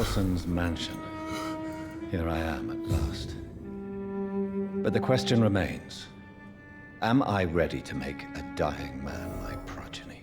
Wilson's mansion. Here I am at last. But the question remains, am I ready to make a dying man my progeny?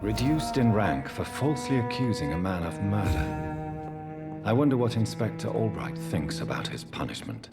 Reduced in rank for falsely accusing a man of murder. I wonder what Inspector Albright thinks about his punishment.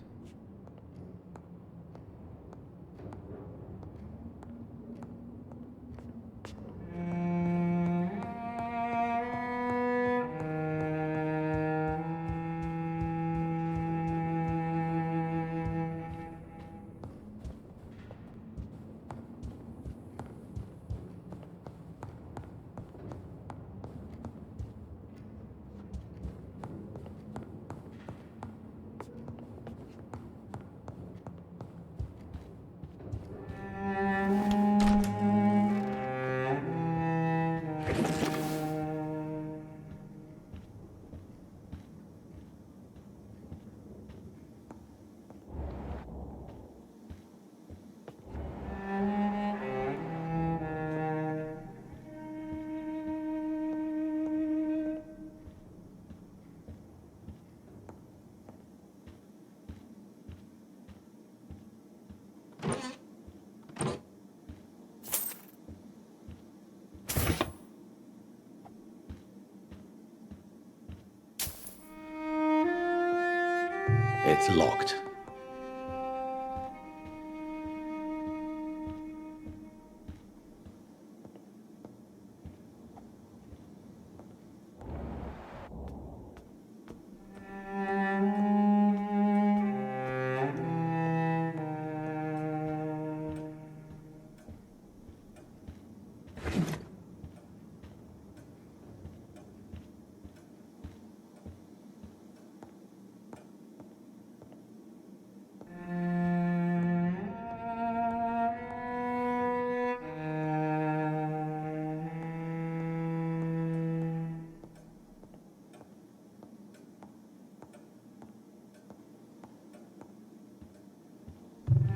It's locked.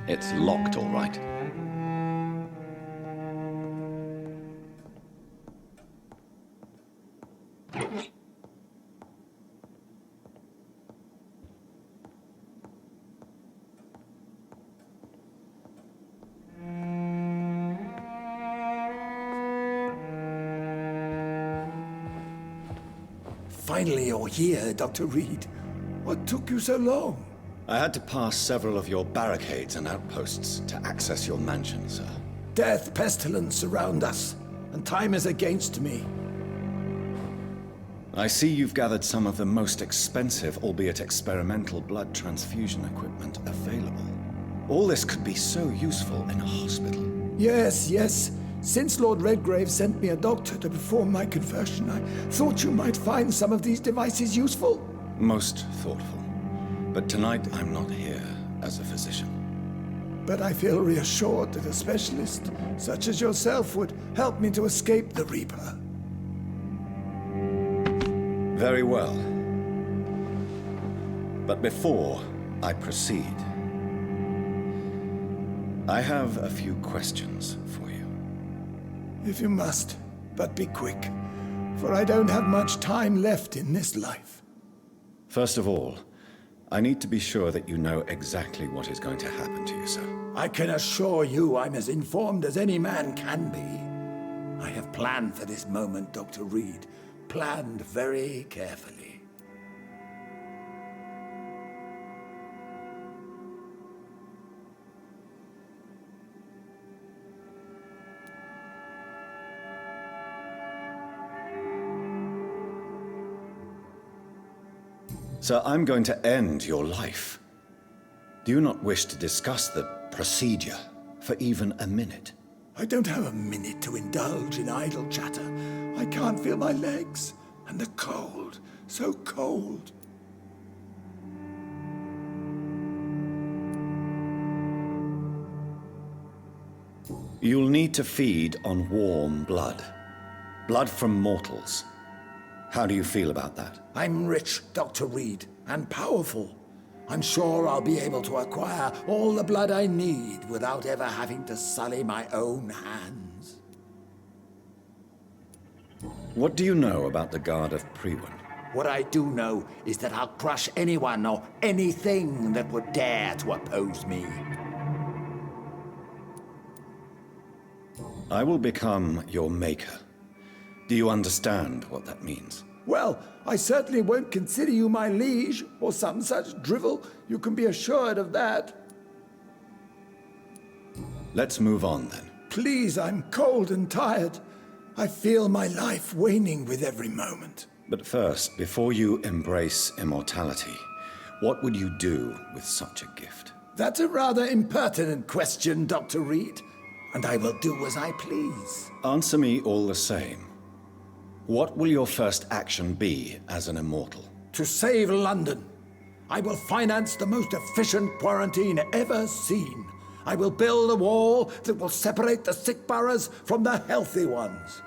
It's locked, all right. Finally, you're here, Dr. Reed. What took you so long? I had to pass several of your barricades and outposts to access your mansion, sir. Death, pestilence surround us, and time is against me. I see you've gathered some of the most expensive, albeit experimental, blood transfusion equipment available. All this could be so useful in a hospital. Yes, yes. Since Lord Redgrave sent me a doctor to perform my conversion, I thought you might find some of these devices useful. Most thoughtful. But tonight I'm not here as a physician. But I feel reassured that a specialist such as yourself would help me to escape the Reaper. Very well. But before I proceed, I have a few questions for you. If you must, but be quick, for I don't have much time left in this life. First of all, I need to be sure that you know exactly what is going to happen to you, sir. I can assure you I'm as informed as any man can be. I have planned for this moment, Dr. Reed. Planned very carefully. Sir, I'm going to end your life. Do you not wish to discuss the procedure for even a minute? I don't have a minute to indulge in idle chatter. I can't feel my legs, and the cold, so cold. You'll need to feed on warm blood. Blood from mortals. How do you feel about that? I'm rich, Dr. Reed, and powerful. I'm sure I'll be able to acquire all the blood I need without ever having to sully my own hands. What do you know about the Guard of Priwen? What I do know is that I'll crush anyone or anything that would dare to oppose me. I will become your maker. Do you understand what that means? Well, I certainly won't consider you my liege, or some such drivel. You can be assured of that. Let's move on then. Please, I'm cold and tired. I feel my life waning with every moment. But first, before you embrace immortality, what would you do with such a gift? That's a rather impertinent question, Dr. Reed, and I will do as I please. Answer me all the same. What will your first action be as an immortal? To save London, I will finance the most efficient quarantine ever seen. I will build a wall that will separate the sick boroughs from the healthy ones.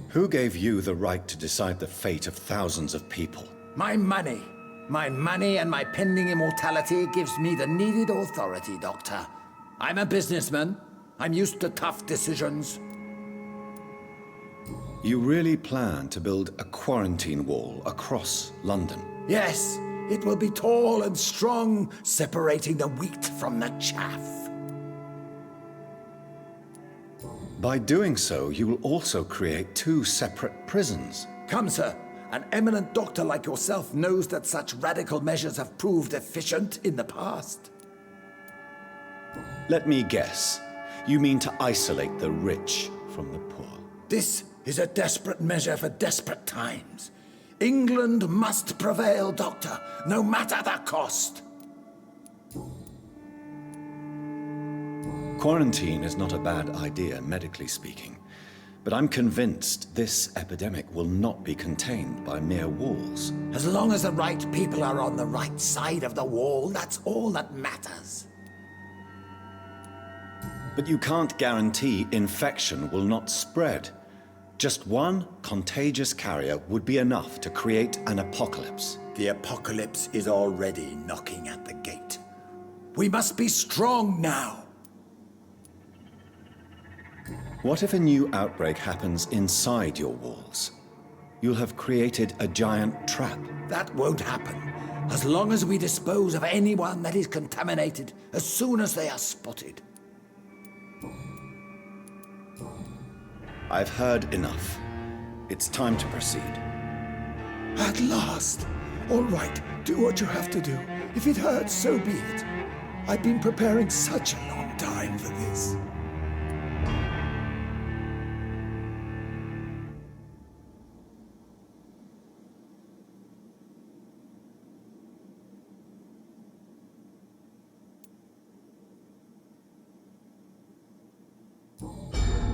Who gave you the right to decide the fate of thousands of people? My money. My money and my pending immortality gives me the needed authority, Doctor. I'm a businessman. I'm used to tough decisions. You really plan to build a quarantine wall across London? Yes, it will be tall and strong, separating the wheat from the chaff. By doing so, you will also create two separate prisons. Come, sir. An eminent doctor like yourself knows that such radical measures have proved efficient in the past. Let me guess. You mean to isolate the rich from the poor? This is a desperate measure for desperate times. England must prevail, Doctor, no matter the cost. Quarantine is not a bad idea, medically speaking. But I'm convinced this epidemic will not be contained by mere walls. As long as the right people are on the right side of the wall, that's all that matters. But you can't guarantee infection will not spread. Just one contagious carrier would be enough to create an apocalypse. The apocalypse is already knocking at the gate. We must be strong now. What if a new outbreak happens inside your walls? You'll have created a giant trap. That won't happen. As long as we dispose of anyone that is contaminated as soon as they are spotted. I've heard enough. It's time to proceed. At last. All right, do what you have to do. If it hurts, so be it. I've been preparing such a long time for this.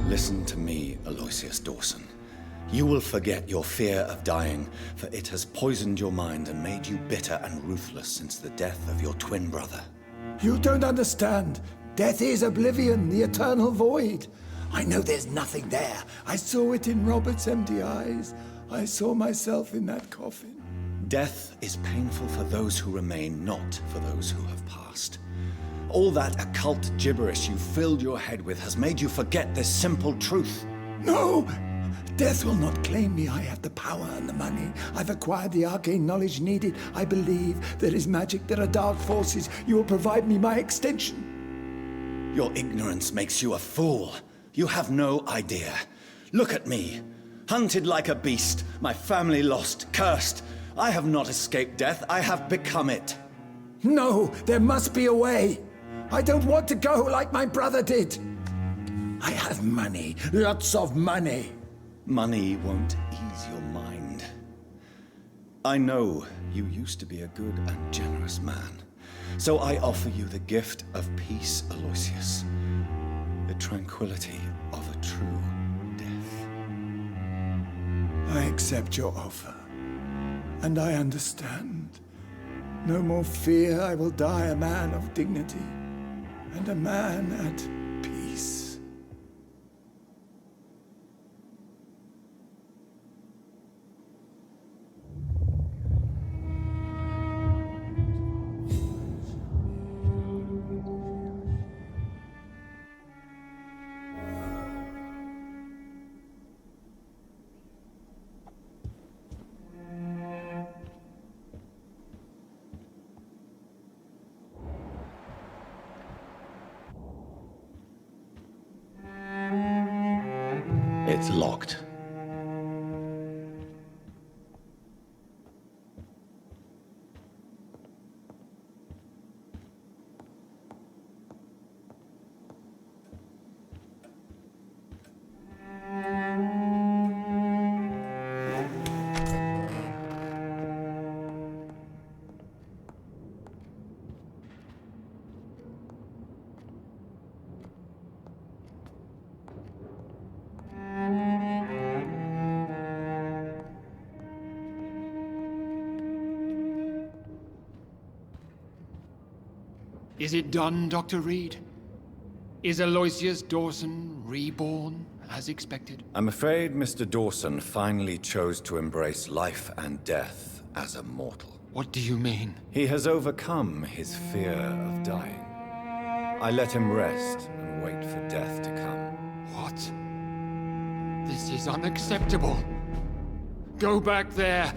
Listen to me, Aloysius Dawson. You will forget your fear of dying, for it has poisoned your mind and made you bitter and ruthless since the death of your twin brother. You don't understand. Death is oblivion, the eternal void. I know there's nothing there. I saw it in Robert's empty eyes. I saw myself in that coffin. Death is painful for those who remain, not for those who have passed. All that occult gibberish you filled your head with has made you forget this simple truth. No! Death will not claim me. I have the power and the money. I've acquired the arcane knowledge needed. I believe there is magic, there are dark forces. You will provide me my extension. Your ignorance makes you a fool. You have no idea. Look at me. Hunted like a beast, my family lost, cursed. I have not escaped death, I have become it. No, there must be a way. I don't want to go like my brother did. I have money, lots of money. Money won't ease your mind. I know you used to be a good and generous man, so I offer you the gift of peace, Aloysius. The tranquility of a true death. I accept your offer, and I understand. No more fear, I will die a man of dignity, and a man at peace. It's locked. Is it done, Dr. Reed? Is Aloysius Dawson reborn, as expected? I'm afraid Mr. Dawson finally chose to embrace life and death as a mortal. What do you mean? He has overcome his fear of dying. I let him rest and wait for death to come. What? This is unacceptable. Go back there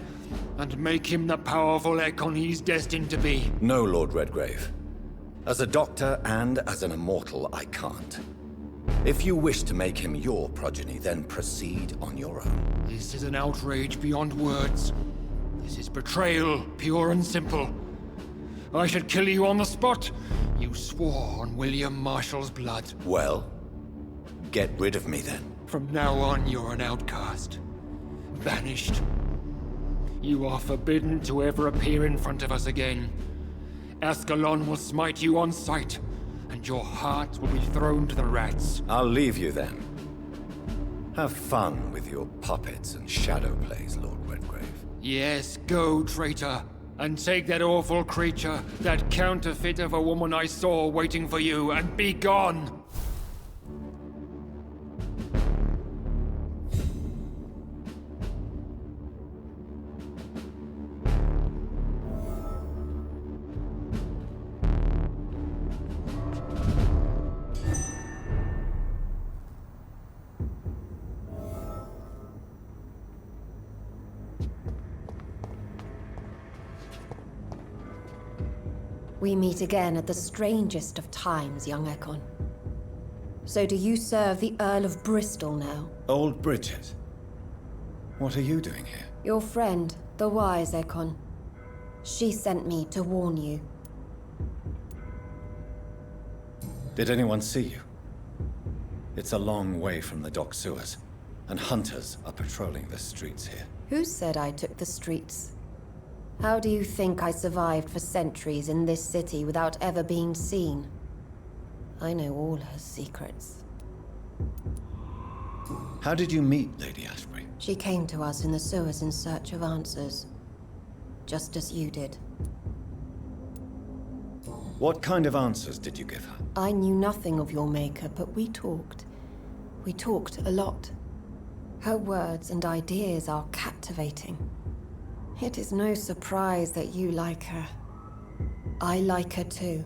and make him the powerful Ekon he's destined to be. No, Lord Redgrave. As a doctor and as an immortal, I can't. If you wish to make him your progeny, then proceed on your own. This is an outrage beyond words. This is betrayal, pure and simple. I should kill you on the spot. You swore on William Marshall's blood. Well, get rid of me then. From now on, you're an outcast. Banished. You are forbidden to ever appear in front of us again. Ascalon will smite you on sight, and your heart will be thrown to the rats. I'll leave you then. Have fun with your puppets and shadow plays, Lord Redgrave. Yes, go, traitor, and take that awful creature, that counterfeit of a woman I saw waiting for you, and be gone! We meet again at the strangest of times, young Ekon. So do you serve the Earl of Bristol now? Old Bridget. What are you doing here? Your friend, the wise Ekon. She sent me to warn you. Did anyone see you? It's a long way from the dock sewers, and hunters are patrolling the streets here. Who said I took the streets? How do you think I survived for centuries in this city without ever being seen? I know all her secrets. How did you meet Lady Ashbury? She came to us in the sewers in search of answers. Just as you did. What kind of answers did you give her? I knew nothing of your maker, but we talked. We talked a lot. Her words and ideas are captivating. It is no surprise that you like her. I like her too.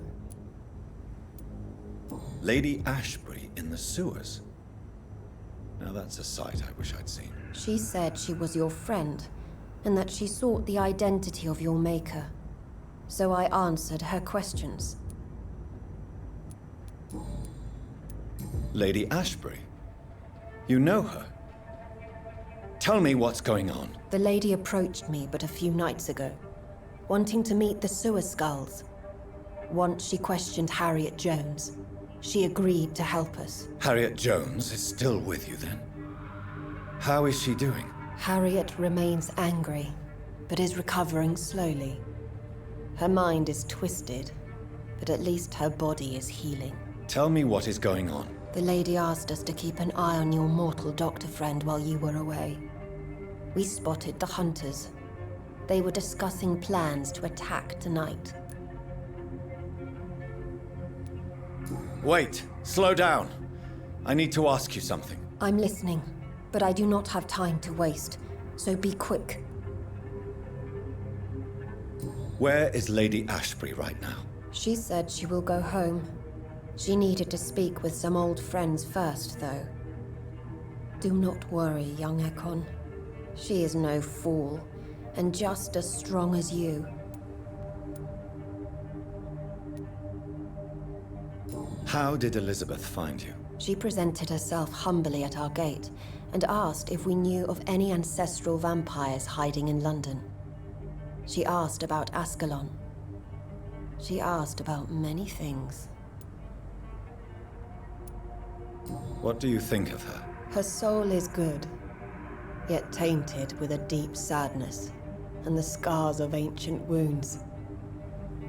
Lady Ashbury in the sewers? Now that's a sight I wish I'd seen. She said she was your friend, and that she sought the identity of your maker. So I answered her questions. Lady Ashbury? You know her? Tell me what's going on. The lady approached me but a few nights ago, wanting to meet the sewer skulls. Once she questioned Harriet Jones. She agreed to help us. Harriet Jones is still with you then? How is she doing? Harriet remains angry, but is recovering slowly. Her mind is twisted, but at least her body is healing. Tell me what is going on. The lady asked us to keep an eye on your mortal doctor friend while you were away. We spotted the hunters. They were discussing plans to attack tonight. Wait, slow down. I need to ask you something. I'm listening, but I do not have time to waste, so be quick. Where is Lady Ashbury right now? She said she will go home. She needed to speak with some old friends first, though. Do not worry, young Ekon. She is no fool, and just as strong as you. How did Elizabeth find you? She presented herself humbly at our gate and asked if we knew of any ancestral vampires hiding in London. She asked about Ascalon. She asked about many things. What do you think of her? Her soul is good, yet tainted with a deep sadness and the scars of ancient wounds.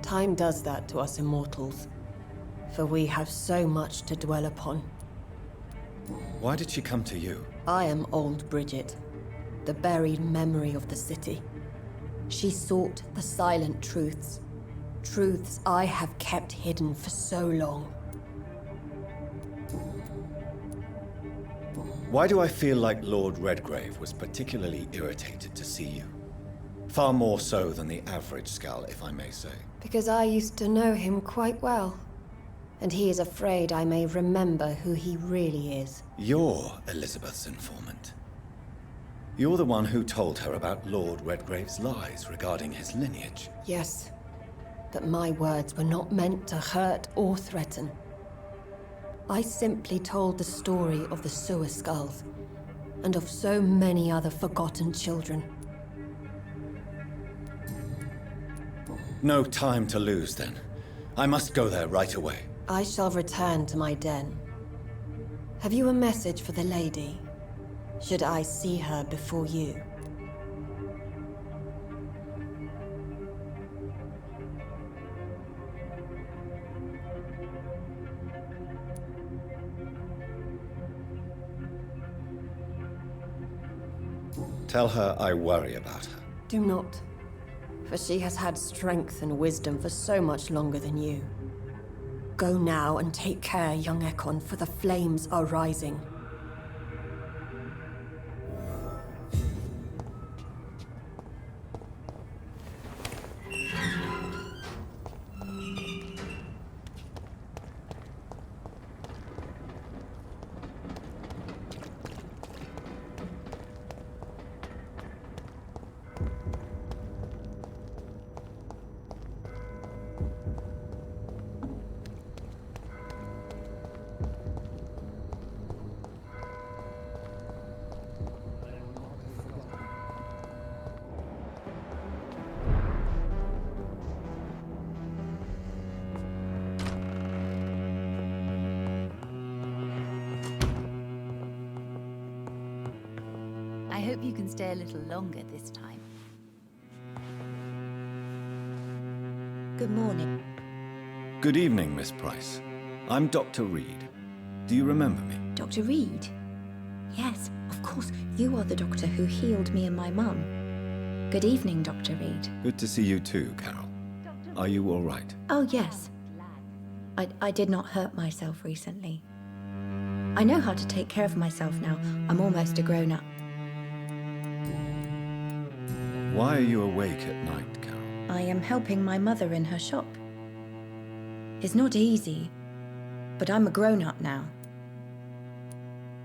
Time does that to us immortals, for we have so much to dwell upon. Why did she come to you? I am old Bridget, the buried memory of the city. She sought the silent truths, truths I have kept hidden for so long. Why do I feel like Lord Redgrave was particularly irritated to see you? Far more so than the average Skull, if I may say. Because I used to know him quite well, and he is afraid I may remember who he really is. You're Elizabeth's informant. You're the one who told her about Lord Redgrave's lies regarding his lineage. Yes, but my words were not meant to hurt or threaten. I simply told the story of the sewer skulls, and of so many other forgotten children. No time to lose, then. I must go there right away. I shall return to my den. Have you a message for the lady? Should I see her before you? Tell her I worry about her. Do not, for she has had strength and wisdom for so much longer than you. Go now and take care, young Ekon, for the flames are rising. I hope you can stay a little longer this time. Good morning. Good evening, Miss Price. I'm Dr. Reed. Do you remember me? Dr. Reed? Yes, of course. You are the doctor who healed me and my mum. Good evening, Dr. Reed. Good to see you too, Carol. Are you all right? Oh, yes. I did not hurt myself recently. I know how to take care of myself now. I'm almost a grown-up. Why are you awake at night, Carol? I am helping my mother in her shop. It's not easy, but I'm a grown-up now.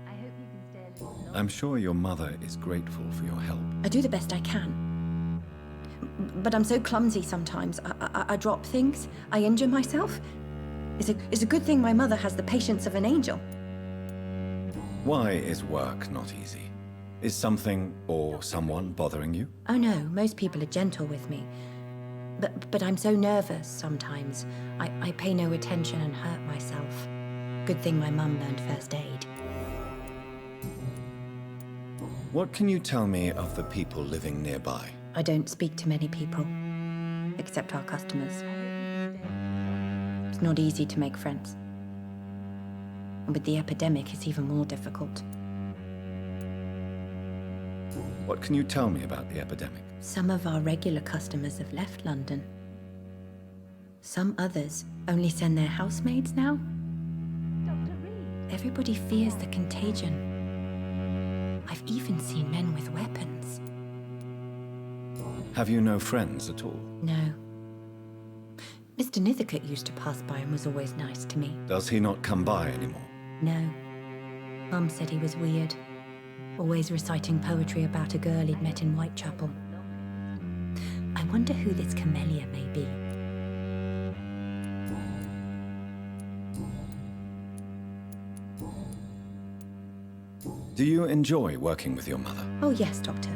I hope you can stay a little longer. I'm sure your mother is grateful for your help. I do the best I can. But I'm so clumsy sometimes. I drop things. I injure myself. It's a good thing my mother has the patience of an angel. Why is work not easy? Is something or someone bothering you? Oh no, most people are gentle with me. But I'm so nervous sometimes. I pay no attention and hurt myself. Good thing my mum learned first aid. What can you tell me of the people living nearby? I don't speak to many people, except our customers. It's not easy to make friends. And with the epidemic, it's even more difficult. What can you tell me about the epidemic? Some of our regular customers have left London. Some others only send their housemaids now. Dr. Reed. Everybody fears the contagion. I've even seen men with weapons. Have you no friends at all? No. Mr. Nithercote used to pass by and was always nice to me. Does he not come by anymore? No. Mum said he was weird. Always reciting poetry about a girl he'd met in Whitechapel. I wonder who this camellia may be. Do you enjoy working with your mother? Oh yes, Doctor.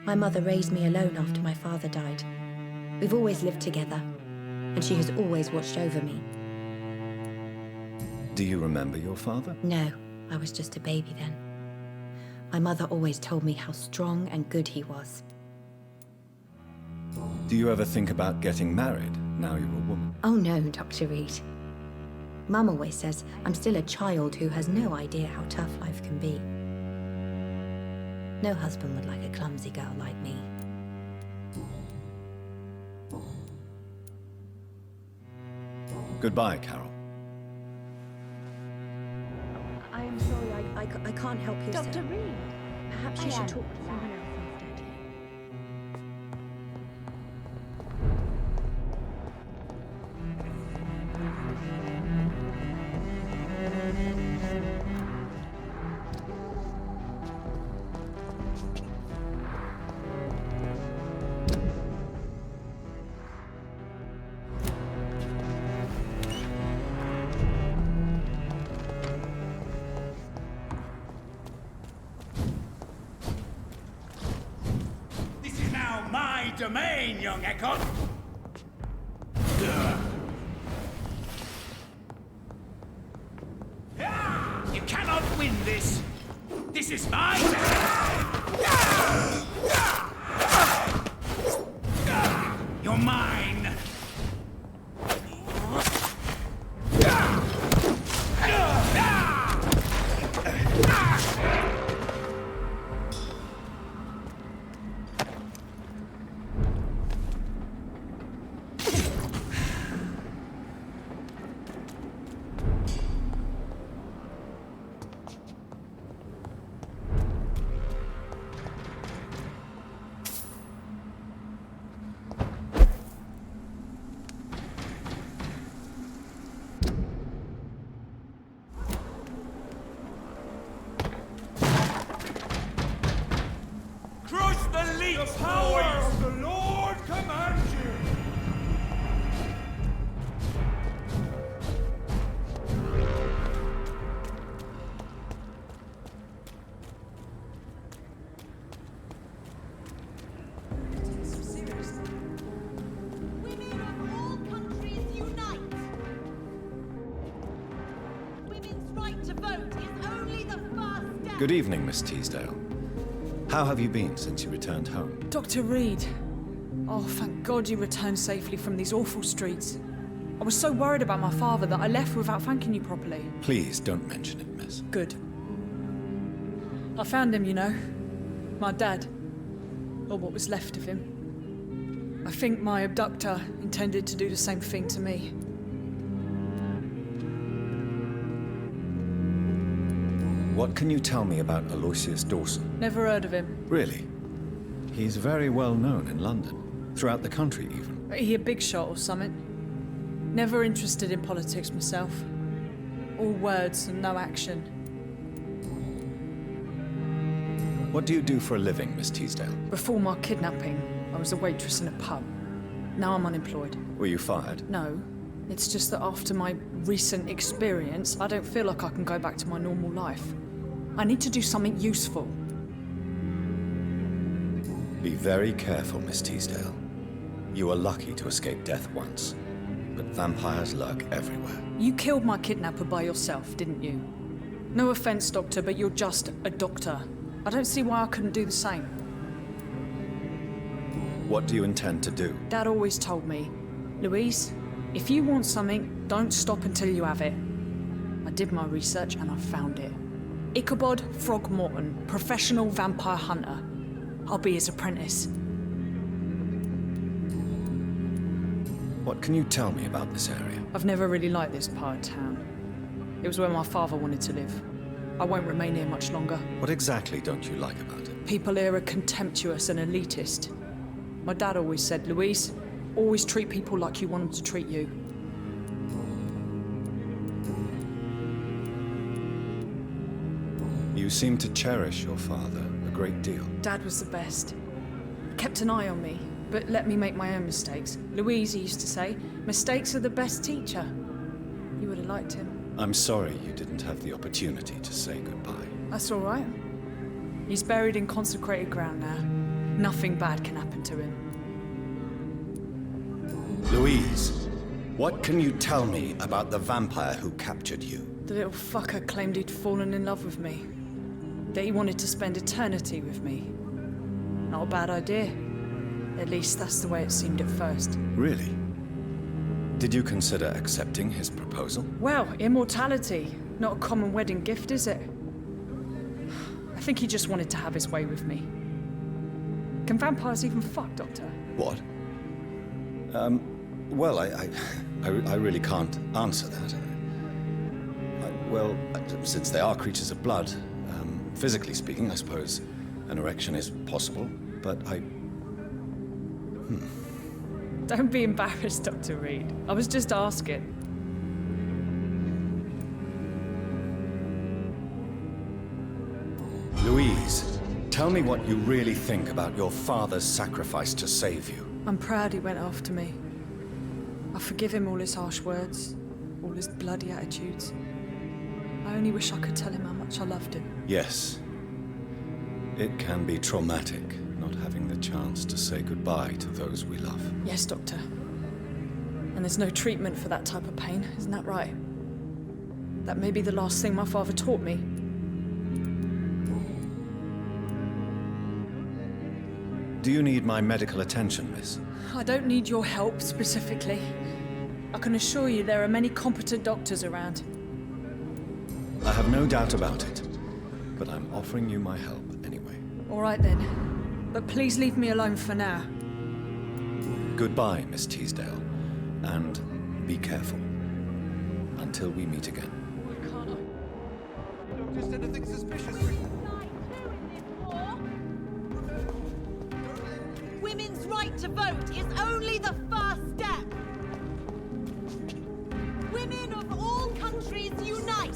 My mother raised me alone after my father died. We've always lived together, and she has always watched over me. Do you remember your father? No, I was just a baby then. My mother always told me how strong and good he was. Do you ever think about getting married now you're a woman? Oh no, Dr. Reed. Mum always says I'm still a child who has no idea how tough life can be. No husband would like a clumsy girl like me. Goodbye, Carol. I am sorry, I can't help you, Dr. sir. Reed. Perhaps you should talk to someone else instead. This is now my domain, young Echo. You cannot win this. This is mine. You're mine. Crush the leech, The power boys! of the Lord commands you! Women of all countries unite! Women's right to vote is only the first step. Good evening, Miss Teasdale. How have you been since you returned home? Dr. Reed. Oh, thank God you returned safely from these awful streets. I was so worried about my father that I left without thanking you properly. Please don't mention it, miss. Good. I found him, you know. My dad. Or what was left of him. I think my abductor intended to do the same thing to me. What can you tell me about Aloysius Dawson? Never heard of him. Really? He's very well known in London. Throughout the country, even. He a big shot or something? Never interested in politics myself. All words and no action. What do you do for a living, Miss Teasdale? Before my kidnapping, I was a waitress in a pub. Now I'm unemployed. Were you fired? No. It's just that after my recent experience, I don't feel like I can go back to my normal life. I need to do something useful. Be very careful, Miss Teasdale. You were lucky to escape death once, but vampires lurk everywhere. You killed my kidnapper by yourself, didn't you? No offense, Doctor, but you're just a doctor. I don't see why I couldn't do the same. What do you intend to do? Dad always told me, Louise, if you want something, don't stop until you have it. I did my research and I found it. Ichabod Throgmorton, professional vampire hunter. I'll be his apprentice. What can you tell me about this area? I've never really liked this part of town. It was where my father wanted to live. I won't remain here much longer. What exactly don't you like about it? People here are contemptuous and elitist. My dad always said, Louise, always treat people like you want them to treat you. You seem to cherish your father a great deal. Dad was the best. He kept an eye on me, but let me make my own mistakes. Louise, he used to say, mistakes are the best teacher. You would have liked him. I'm sorry you didn't have the opportunity to say goodbye. That's all right. He's buried in consecrated ground now. Nothing bad can happen to him. Louise, what can you tell me about the vampire who captured you? The little fucker claimed he'd fallen in love with me. That he wanted to spend eternity with me. Not a bad idea. At least that's the way it seemed at first. Really? Did you consider accepting his proposal? Well, immortality. Not a common wedding gift, is it? I think he just wanted to have his way with me. Can vampires even fuck, Doctor? What? Well, I really can't answer that. Since they are creatures of blood, physically speaking, I suppose an erection is possible, but Don't be embarrassed, Dr. Reed. I was just asking. Louise, tell me what you really think about your father's sacrifice to save you. I'm proud he went after me. I forgive him all his harsh words, all his bloody attitudes. I only wish I could tell him how much I loved him. Yes. It can be traumatic not having the chance to say goodbye to those we love. Yes, Doctor. And there's no treatment for that type of pain, isn't that right? That may be the last thing my father taught me. Do you need my medical attention, miss? I don't need your help specifically. I can assure you there are many competent doctors around. I have no doubt about it, but I'm offering you my help anyway. All right then. But please leave me alone for now. Goodbye, Miss Teasdale, and be careful. Until we meet again. Noticed anything suspicious? Women's right to vote is only the first step. Women of all countries unite!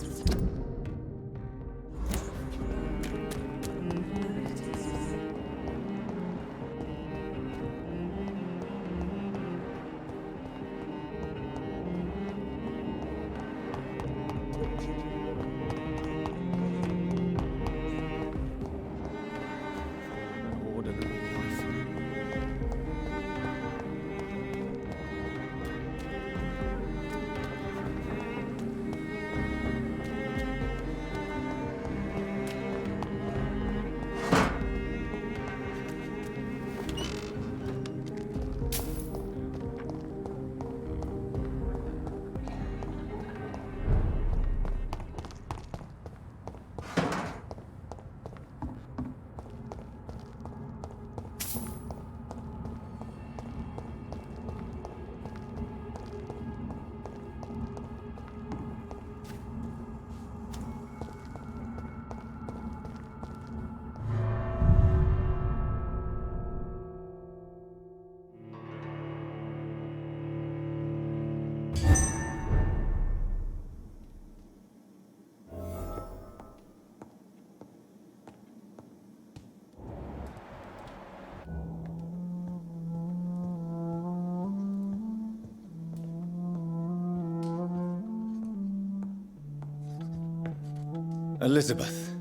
Elizabeth,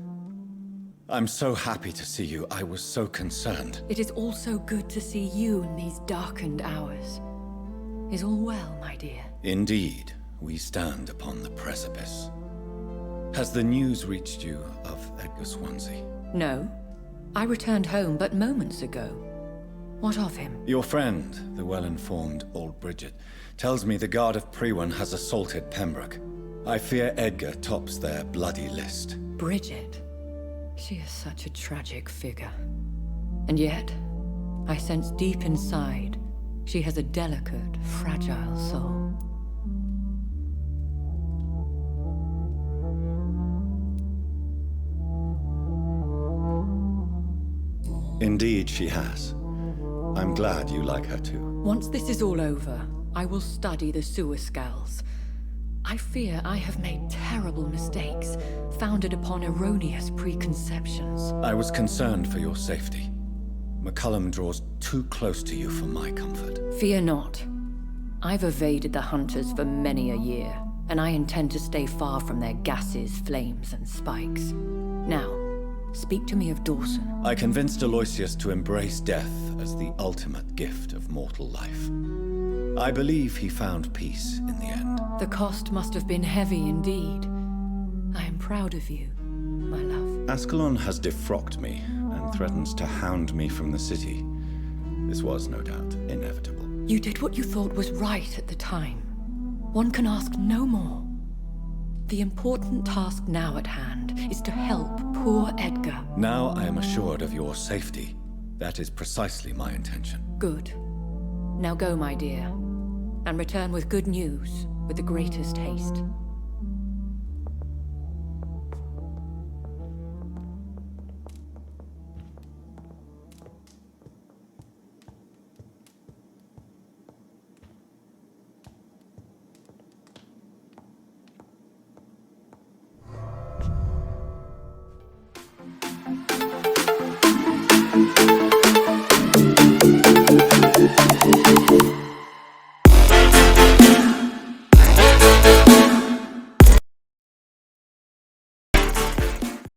I'm so happy to see you. I was so concerned. It is also good to see you in these darkened hours. Is all well, my dear? Indeed, we stand upon the precipice. Has the news reached you of Edgar Swansea? No. I returned home but moments ago. What of him? Your friend, the well-informed old Bridget, tells me the Guard of Priwen has assaulted Pembroke. I fear Edgar tops their bloody list. Bridget? She is such a tragic figure. And yet, I sense deep inside, she has a delicate, fragile soul. Indeed, she has. I'm glad you like her too. Once this is all over, I will study the sewer skulls. I fear I have made terrible mistakes, founded upon erroneous preconceptions. I was concerned for your safety. McCullum draws too close to you for my comfort. Fear not. I've evaded the hunters for many a year, and I intend to stay far from their gases, flames, and spikes. Now, speak to me of Dawson. I convinced Aloysius to embrace death as the ultimate gift of mortal life. I believe he found peace in the end. The cost must have been heavy indeed. I am proud of you, my love. Ascalon has defrocked me and threatens to hound me from the city. This was, no doubt, inevitable. You did what you thought was right at the time. One can ask no more. The important task now at hand is to help poor Edgar. Now I am assured of your safety. That is precisely my intention. Good. Now go, my dear, and return with good news with the greatest haste.